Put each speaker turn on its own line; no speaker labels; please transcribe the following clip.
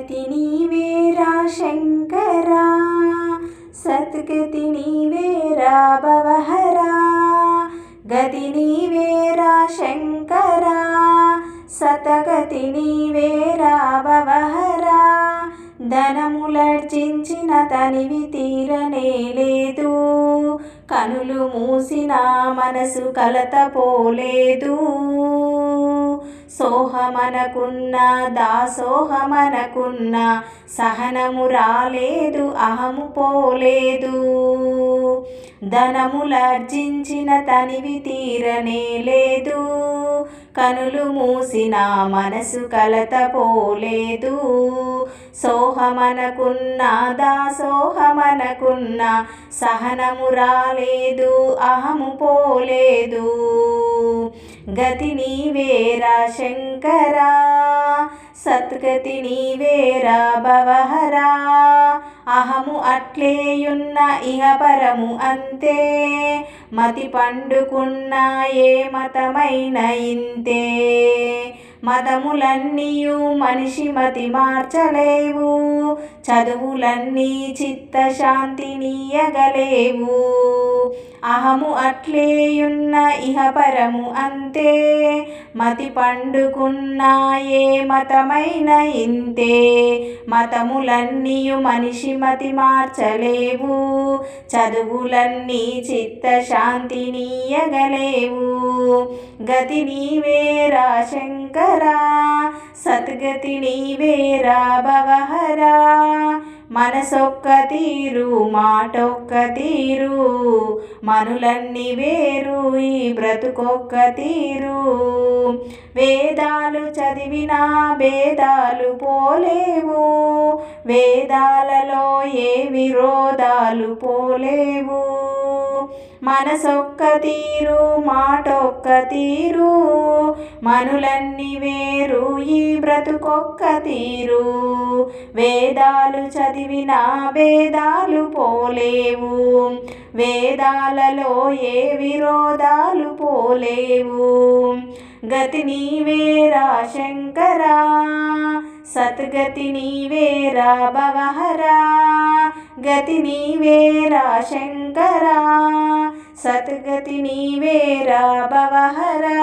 గతి నీవేరా శంకరా, సద్గతి నీవేరా భవహరా. గతి నీవేరా శంకరా, సతగతి నీవేరా భవహరా. ధనములర్జించిన తనివి తీరనే లేదు, కనులు మూసిన మనసు కలత పోలేదు. సోహమనకున్న దాసోహమనకున్న సహనము రాలేదు, అహము పోలేదు. ధనములర్జించిన తనివి తీరనే లేదు, కనులు మూసిన మనసు కలత పోలేదు. సోహమనకున్న దాసోహమనకున్న సహనము రాలేదు, అహము పోలేదు. గతి నీవేరా శంకరా, సద్గతి నీవేరా భవహరా. అహము అట్లేయున్న ఇహపరము అంతే, మతి పండుకున్న ఏ మతమైన ఇంతే. మతములన్నీయు మనిషి మతి మార్చలేవు, చదువులన్నీ చిత్తశాంతినీయగలేవు. అహము అట్లేయున్న ఇహపరము అంతే, మతి పండుకున్న ఏ మతమైన ఇంతే. మతములన్నీయు మనిషి మతి మార్చలేవు, చదువులన్నీ చిత్తశాంతినీయగలేవు. గతి నీవేరా శంకరా, సద్గతి నీవేరా భవహరా. మనసొక్క తీరు మాటొక్క తీరు, మనులన్నీ వేరు ఈ బ్రతుకొక్క తీరు. వేదాలు చదివినా భేదాలు పోలేవు, వేదాలలో ఏ విరోధాలు పోలేవు. మనసొక్క తీరు మాటొక్క తీరు, మనులన్నీ వేరు ఈ బ్రతుకొక్క తీరు. వేదాలు చదివినా భేదాలు పోలేవు, వేదాలలో ఏ విరోధాలు పోలేవు. గతి నీవేరా శంకరా, సద్గతి నీవేరా భవహరా. గతి నీవేరా శంకరా, సద్గతి నీవేరా భవహరా.